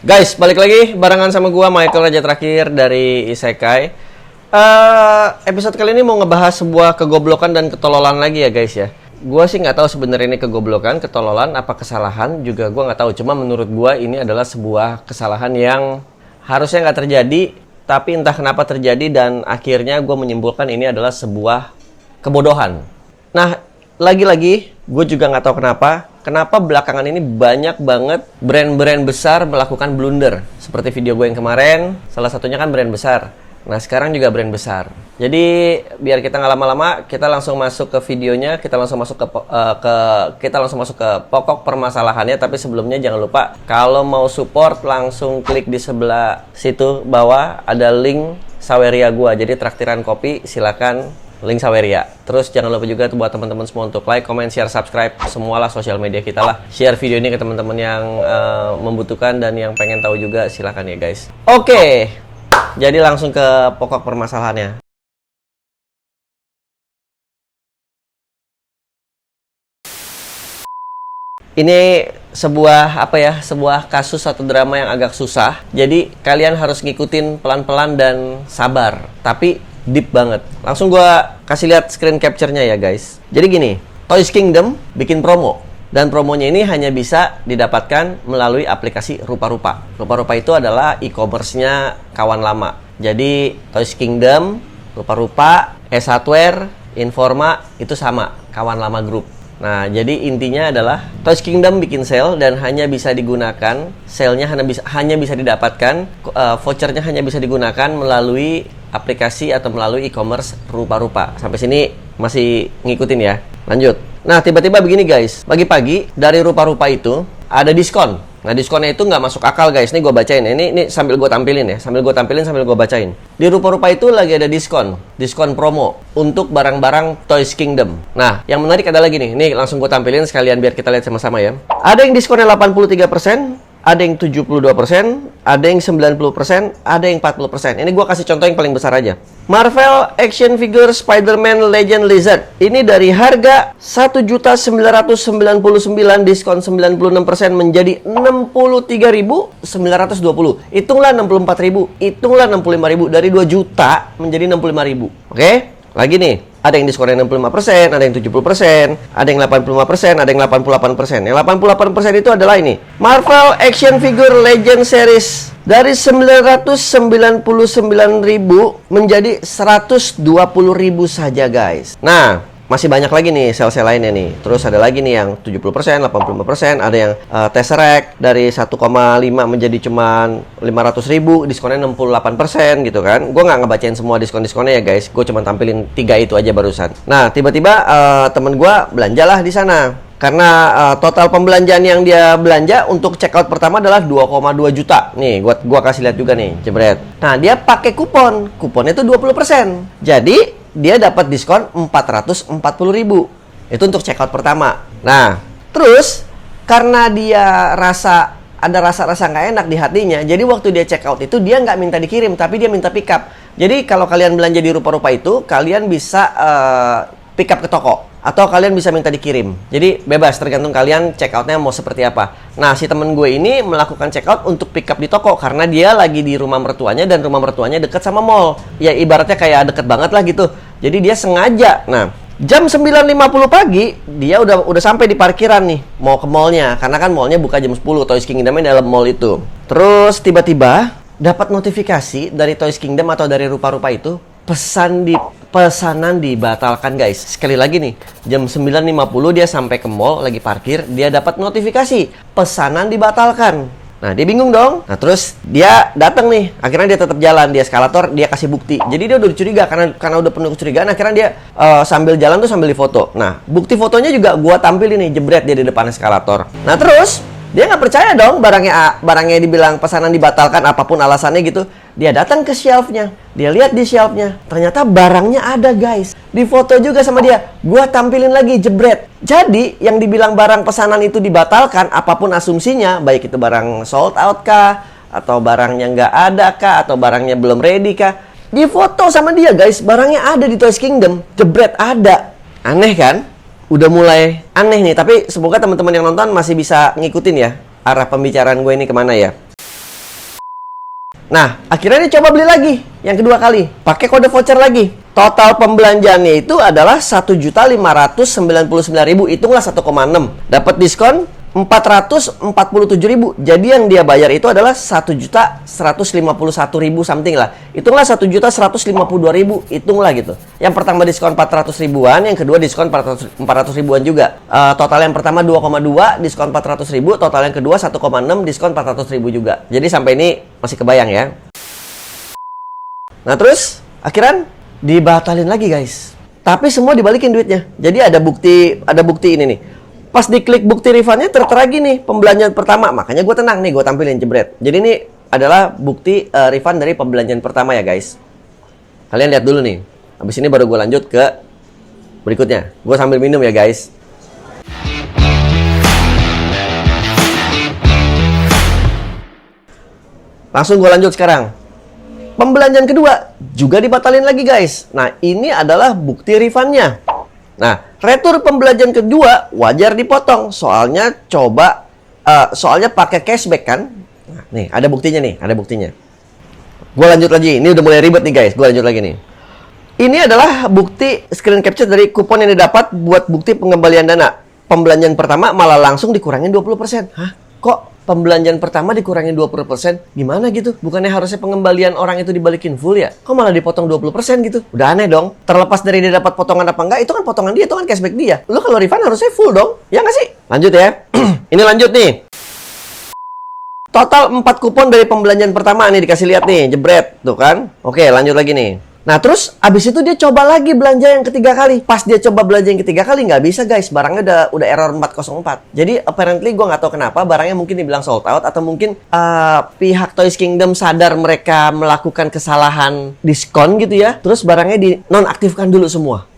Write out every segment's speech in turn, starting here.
Guys, balik lagi barengan sama gua Michael Raja Terakhir dari Isekai. Episode kali ini mau ngebahas sebuah kegoblokan dan ketololan lagi ya guys ya. Gua sih nggak tahu sebenarnya ini kegoblokan, ketololan, apa kesalahan juga gua nggak tahu. Cuma menurut gua ini adalah sebuah kesalahan yang harusnya nggak terjadi, tapi entah kenapa terjadi dan akhirnya gua menyimpulkan ini adalah sebuah kebodohan. Nah, lagi-lagi gue juga nggak tahu kenapa belakangan ini banyak banget brand-brand besar melakukan blunder. Seperti video gue yang kemarin, salah satunya kan brand besar. Nah, sekarang juga brand besar. Jadi, biar kita nggak lama-lama, kita langsung masuk ke videonya, kita langsung masuk ke pokok permasalahannya. Tapi sebelumnya jangan lupa, kalau mau support langsung klik di sebelah situ bawah ada link Saweria gua. Jadi traktiran kopi silakan link Saweria. Terus jangan lupa juga tuh buat teman-teman semua untuk like, comment, share, subscribe, semualah sosial media kita lah. Share video ini ke teman-teman yang membutuhkan dan yang pengen tahu juga, silakan ya guys. Oke. Jadi langsung ke pokok permasalahannya. Ini sebuah kasus atau drama yang agak susah. Jadi kalian harus ngikutin pelan-pelan dan sabar. Tapi deep banget. Langsung gua kasih lihat screen capture-nya ya guys. Jadi gini, Toys Kingdom bikin promo. Dan promonya ini hanya bisa didapatkan melalui aplikasi Rupa-Rupa. Rupa-Rupa itu adalah e-commerce-nya kawan lama. Jadi Toys Kingdom, Rupa-Rupa, S-Hardware, Informa itu sama, kawan lama grup. Nah, jadi intinya adalah Toys Kingdom bikin sale dan hanya bisa digunakan, sale-nya hanya bisa didapatkan, vouchernya hanya bisa digunakan melalui aplikasi atau melalui e-commerce Rupa-Rupa. Sampai sini masih ngikutin ya. Lanjut. Nah, tiba-tiba begini guys. Pagi-pagi dari Rupa-Rupa itu ada diskon. Nah, diskonnya itu nggak masuk akal guys. Ini gue bacain ya. Ini sambil gue tampilin ya. Sambil gue bacain. Di Rupa-Rupa itu lagi ada diskon. Diskon promo untuk barang-barang Toys Kingdom. Nah, yang menarik adalah gini. Ini langsung gue tampilin sekalian biar kita lihat sama-sama ya. Ada yang diskonnya 83%. Ada yang 72%, ada yang 90%, ada yang 40%. Ini gue kasih contoh yang paling besar aja. Marvel Action Figure Spider-Man Legend Lizard. Ini dari harga 1.999 diskon 96% menjadi 63.920. Hitunglah 64.000, hitunglah 65.000. Dari 2 juta menjadi 65.000. Oke? Lagi nih. Ada yang diskonnya 65%, ada yang 70%, ada yang 85%, ada yang 88%. Yang 88% itu adalah ini. Marvel Action Figure Legend Series. Dari 999.000 menjadi 120.000 saja guys. Nah, masih banyak lagi nih sale-sale lainnya nih. Terus ada lagi nih yang 70%, 85%, ada yang Tesseract dari 1,5 menjadi cuman 500.000, diskonnya 68% gitu kan. Gue nggak ngebacain semua diskon-diskonnya ya guys. Gue cuma tampilin 3 itu aja barusan. Nah, tiba-tiba temen gue belanjalah di sana. Karena total pembelanjaan yang dia belanja untuk checkout pertama adalah 2,2 juta. Nih, gua kasih lihat juga nih, jebret. Nah, dia pakai kupon. Kuponnya itu 20%. Jadi dia dapat diskon 440.000. Itu untuk checkout pertama. Nah, terus karena dia ada rasa-rasa nggak enak di hatinya, jadi waktu dia checkout itu dia nggak minta dikirim, tapi dia minta pick up. Jadi kalau kalian belanja di Rupa-Rupa itu, kalian bisa pick up ke toko. Atau kalian bisa minta dikirim. Jadi bebas, tergantung kalian checkoutnya mau seperti apa. Nah, si temen gue ini melakukan checkout untuk pick up di toko karena dia lagi di rumah mertuanya dan rumah mertuanya deket sama mall. Ya ibaratnya kayak deket banget lah gitu. Jadi dia sengaja. Nah, jam 9.50 pagi dia udah sampai di parkiran nih, mau ke mallnya. Karena kan mallnya buka jam 10, Toys Kingdom dalam mall itu. Terus tiba-tiba dapat notifikasi dari Toys Kingdom atau dari Rupa-Rupa itu, pesanan dibatalkan guys. Sekali lagi nih, jam 9.50 dia sampai ke mall, lagi parkir, dia dapat notifikasi pesanan dibatalkan. Nah, dia bingung dong. Nah, terus dia datang nih. Akhirnya dia tetap jalan di eskalator, dia kasih bukti. Jadi dia udah curiga karena udah penuh kecurigaan. Akhirnya dia sambil jalan tuh sambil difoto. Nah, bukti fotonya juga gua tampilin nih, jebret dia di depan eskalator. Nah, terus dia nggak percaya dong barangnya dibilang pesanan dibatalkan, apapun alasannya gitu. Dia datang ke shelf-nya, dia lihat di shelf-nya, ternyata barangnya ada guys. Di foto juga sama dia, gua tampilin lagi, jebret. Jadi yang dibilang barang pesanan itu dibatalkan, apapun asumsinya, baik itu barang sold out kah, atau barangnya nggak ada kah, atau barangnya belum ready kah, di foto sama dia guys, barangnya ada di Toys Kingdom, jebret ada. Aneh kan? Udah mulai aneh nih, tapi semoga teman-teman yang nonton masih bisa ngikutin ya arah pembicaraan gue ini kemana ya. Nah, akhirnya dia coba beli lagi yang kedua kali, pakai kode voucher lagi. Total pembelanjaannya itu adalah 1.599.000, hitunglah 1,6. Dapat diskon 447.000. Jadi yang dia bayar itu adalah 1.151.000 something lah. Hitunglah 1.152.000, hitunglah gitu. Yang pertama diskon 400 ribuan, yang kedua diskon 400 ribuan juga. Total yang pertama 2,2, diskon 400 ribu. Total yang kedua 1,6, diskon 400 ribu juga. Jadi sampai ini masih kebayang ya. Nah terus akhirnya dibatalin lagi guys. Tapi semua dibalikin duitnya. Jadi ada bukti ini nih. Pas diklik bukti refundnya tertera gini, pembelanjaan pertama. Makanya gue tenang nih, gue tampilin jebret. Jadi ini adalah bukti refund dari pembelanjaan pertama ya guys. Kalian lihat dulu nih. Habis ini baru gue lanjut ke berikutnya. Gue sambil minum ya guys. Langsung gue lanjut sekarang. Pembelanjaan kedua juga dibatalin lagi guys. Nah ini adalah bukti refundnya. Nah retur pembelanjaan kedua wajar dipotong. Soalnya soalnya pakai cashback kan. Nah, nih ada buktinya nih, ada buktinya. Gue lanjut lagi. Ini udah mulai ribet nih guys. Gue lanjut lagi nih. Ini adalah bukti screen capture dari kupon yang didapat buat bukti pengembalian dana. Pembelanjaan pertama malah langsung dikurangin 20%. Hah? Kok pembelanjaan pertama dikurangin 20%? Gimana gitu? Bukannya harusnya pengembalian orang itu dibalikin full ya? Kok malah dipotong 20% gitu? Udah aneh dong. Terlepas dari dia dapat potongan apa enggak, itu kan potongan dia, itu kan cashback dia. Lu kalau refund harusnya full dong. Ya nggak sih? Lanjut ya. Ini lanjut nih. Total 4 kupon dari pembelanjaan pertama nih dikasih lihat nih, jebret. Tuh kan? Oke, lanjut lagi nih. Nah terus abis itu dia coba lagi belanja yang ketiga kali. Pas dia coba belanja yang ketiga kali nggak bisa guys, barangnya udah error 404. Jadi apparently gue nggak tahu kenapa barangnya mungkin dibilang sold out, atau mungkin pihak Toys Kingdom sadar mereka melakukan kesalahan diskon gitu ya. Terus barangnya di nonaktifkan dulu semua.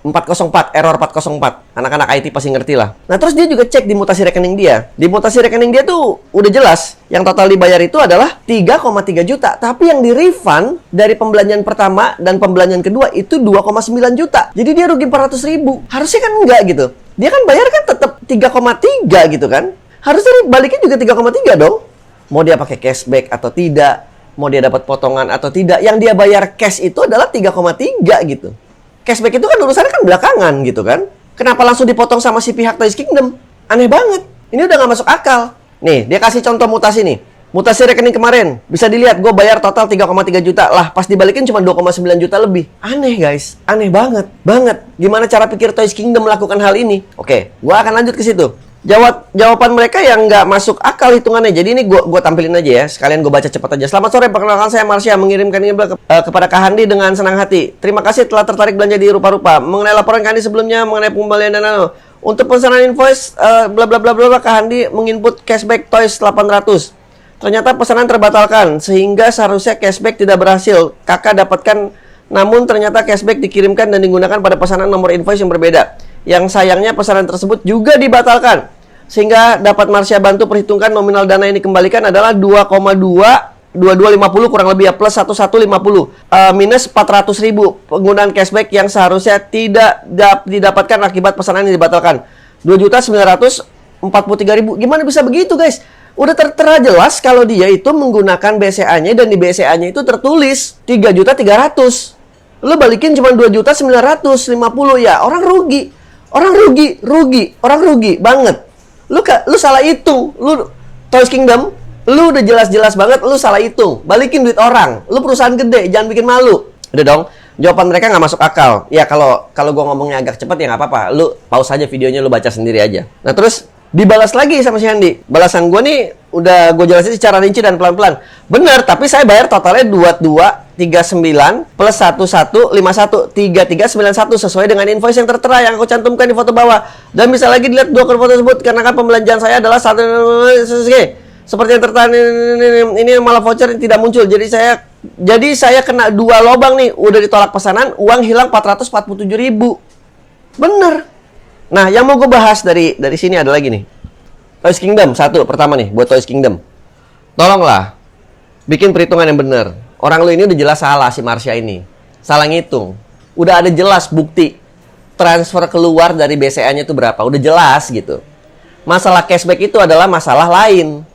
404, error 404. Anak-anak IT pasti ngerti lah. Nah terus dia juga cek di mutasi rekening dia. Di mutasi rekening dia tuh udah jelas yang total dibayar itu adalah 3,3 juta. Tapi yang di refund dari pembelanjaan pertama dan pembelanjaan kedua itu 2,9 juta. Jadi dia rugi 400 ribu. Harusnya kan enggak gitu. Dia kan bayar kan tetap 3,3 gitu kan. Harusnya baliknya juga 3,3 dong. Mau dia pakai cashback atau tidak, mau dia dapat potongan atau tidak, yang dia bayar cash itu adalah 3,3 gitu. Cashback itu kan urusannya kan belakangan gitu kan. Kenapa langsung dipotong sama si pihak Toys Kingdom? Aneh banget. Ini udah nggak masuk akal. Nih, dia kasih contoh mutasi nih. Mutasi rekening kemarin. Bisa dilihat, gue bayar total 3,3 juta. Lah, pas dibalikin cuma 2,9 juta lebih. Aneh guys. Aneh banget. Banget. Gimana cara pikir Toys Kingdom melakukan hal ini? Oke, gue akan lanjut ke situ. Jawaban mereka yang nggak masuk akal hitungannya. Jadi ini gue tampilin aja ya. Sekalian gue baca cepat aja. Selamat sore, perkenalkan saya Marsha. Mengirimkan email kepada Kak Handi dengan senang hati. Terima kasih telah tertarik belanja di Rupa-Rupa. Mengenai laporan Kak Handi sebelumnya mengenai pengembalian dana. Untuk pesanan invoice, bla bla bla bla, Kak Handi menginput cashback toys 800. Ternyata pesanan terbatalkan, sehingga seharusnya cashback tidak berhasil. Kakak dapatkan, namun ternyata cashback dikirimkan dan digunakan pada pesanan nomor invoice yang berbeda. Yang sayangnya pesanan tersebut juga dibatalkan. Sehingga dapat Marsha bantu perhitungkan nominal dana yang dikembalikan adalah 2,2250 kurang lebih ya, plus 1150 minus 400 ribu penggunaan cashback yang seharusnya tidak didapatkan akibat pesanan yang dibatalkan. 2.943.000. Gimana bisa begitu guys? Udah tertera jelas kalau dia itu menggunakan BCA-nya dan di BCA-nya itu tertulis 3.300. Lu balikin cuma 2.950 ya, orang rugi. Orang rugi banget. Lu salah hitung. Lu Toys Kingdom, lu udah jelas-jelas banget lu salah hitung. Balikin duit orang. Lu perusahaan gede, jangan bikin malu. Udah dong. Jawaban mereka nggak masuk akal. Ya kalau gua ngomongnya agak cepat ya nggak apa-apa. Lu pause aja videonya, lu baca sendiri aja. Nah terus dibalas lagi sama si Handi. Balasan gue nih udah gue jelasin secara rinci dan pelan-pelan. Bener, tapi saya bayar totalnya 2239 plus 1151 3391 sesuai dengan invoice yang tertera yang aku cantumkan di foto bawah. Dan bisa lagi dilihat dua foto tersebut karena kan pembelanjaan saya adalah satu seperti yang tertera ini malah voucher yang tidak muncul. Jadi saya kena 2 lobang nih. Udah ditolak pesanan, uang hilang 447.000. Bener. Nah, yang mau gue bahas dari sini ada lagi nih. Toys Kingdom, pertama nih, buat Toys Kingdom. Tolonglah, bikin perhitungan yang benar. Orang lu ini udah jelas salah si Marsha ini. Salah ngitung. Udah ada jelas bukti. Transfer keluar dari BCA-nya itu berapa. Udah jelas gitu. Masalah cashback itu adalah masalah lain.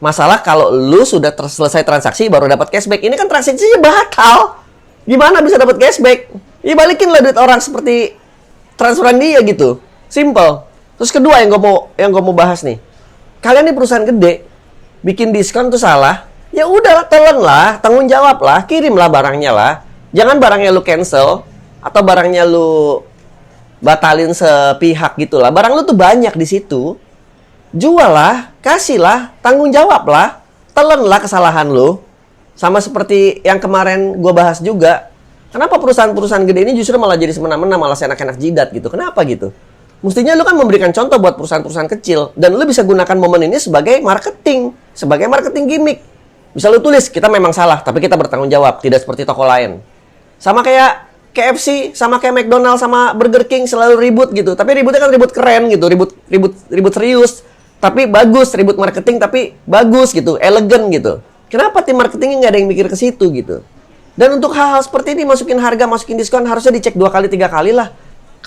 Masalah kalau lu sudah selesai transaksi baru dapat cashback. Ini kan transaksinya batal. Gimana bisa dapat cashback? Ya balikin lah duit orang seperti transferan dia gitu. Simple. Terus kedua yang gue mau bahas nih. Kalian nih perusahaan gede, bikin diskon tuh salah. Ya udah, telan lah, tanggung jawab lah, kirimlah barangnya lah. Jangan barangnya lu cancel atau barangnya lu batalin sepihak gitu lah. Barang lu tuh banyak di situ. Jual lah, kasih lah, tanggung jawab lah. Telan lah kesalahan lu. Sama seperti yang kemarin gue bahas juga. Kenapa perusahaan-perusahaan gede ini justru malah jadi semena-mena, malah enak-enak jidat gitu? Kenapa gitu? Mestinya lu kan memberikan contoh buat perusahaan-perusahaan kecil. Dan lu bisa gunakan momen ini sebagai marketing. Sebagai marketing gimmick. Bisa lu tulis, kita memang salah, tapi kita bertanggung jawab. Tidak seperti toko lain. Sama kayak KFC, sama kayak McDonald's, sama Burger King selalu ribut gitu. Tapi ributnya kan ribut keren gitu. Ribut serius. Tapi bagus. Ribut marketing tapi bagus gitu. Elegan gitu. Kenapa tim marketingnya nggak ada yang mikir ke situ gitu? Dan untuk hal-hal seperti ini, masukin harga, masukin diskon, harusnya dicek 2 kali, 3 kali lah.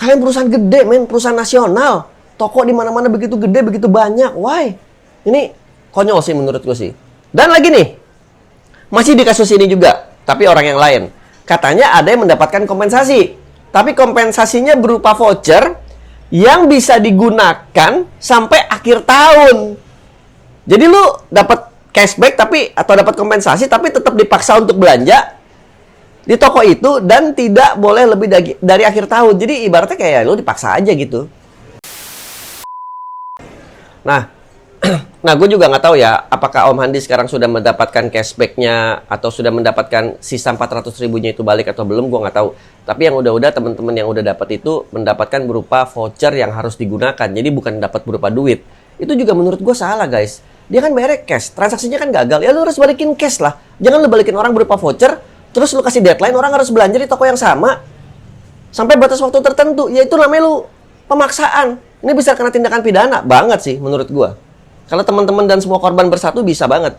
Kalian perusahaan gede, men. Perusahaan nasional. Toko di mana-mana begitu gede, begitu banyak. Why? Ini konyol sih menurut gue sih. Dan lagi nih, masih di kasus ini juga. Tapi orang yang lain. Katanya ada yang mendapatkan kompensasi. Tapi kompensasinya berupa voucher yang bisa digunakan sampai akhir tahun. Jadi lu dapat cashback atau dapat kompensasi tapi tetap dipaksa untuk belanja di toko itu dan tidak boleh lebih dari akhir tahun. Jadi ibaratnya kayak lu dipaksa aja gitu. Nah, gue juga nggak tahu ya apakah Om Handi sekarang sudah mendapatkan cashback-nya atau sudah mendapatkan sisa 400 ribunya itu balik atau belum, gue nggak tahu. Tapi yang udah-udah teman-teman yang udah dapat itu mendapatkan berupa voucher yang harus digunakan. Jadi bukan dapat berupa duit. Itu juga menurut gue salah, guys. Dia kan bayarnya cash, transaksinya kan gagal. Ya lu harus balikin cash lah. Jangan lu balikin orang berupa voucher, terus lu kasih deadline, orang harus belanja di toko yang sama sampai batas waktu tertentu. Ya itu namanya lu pemaksaan. Ini bisa kena tindakan pidana banget sih menurut gua. Kalau teman-teman dan semua korban bersatu bisa banget.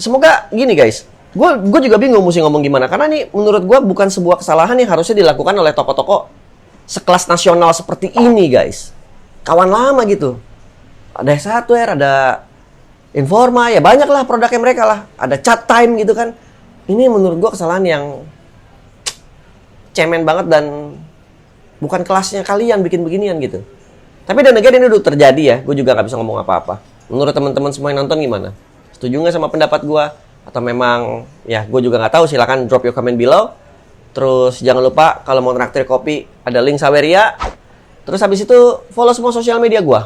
Semoga gini guys. Gua juga bingung mesti ngomong gimana. Karena ini menurut gua bukan sebuah kesalahan yang harusnya dilakukan oleh toko-toko sekelas nasional seperti ini guys. Kawan lama gitu. Ada Hardware, ada Informa, ya banyak lah produknya mereka lah. Ada Chat Time gitu kan. Ini menurut gua kesalahan yang cemen banget dan bukan kelasnya kalian bikin beginian gitu. Tapi dan again ini udah terjadi ya. Gue juga nggak bisa ngomong apa-apa. Menurut teman-teman semua yang nonton gimana? Setuju nggak sama pendapat gue? Atau memang ya gue juga nggak tahu. Silakan drop your comment below. Terus jangan lupa kalau mau traktir kopi ada link Saweria. Terus habis itu follow semua sosial media gue.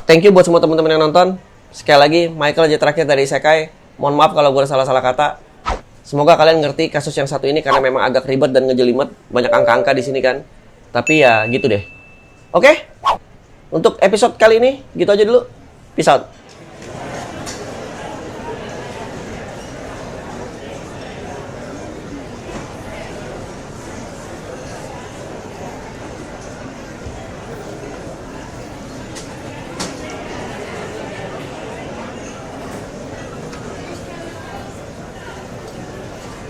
Thank you buat semua teman-teman yang nonton. Sekali lagi Michael aja terakhir dari Isekai. Mohon maaf kalau gue salah-salah kata. Semoga kalian ngerti kasus yang satu ini karena memang agak ribet dan ngejelimet. Banyak angka-angka di sini kan. Tapi ya gitu deh. Oke? Untuk episode kali ini gitu aja dulu. Peace out.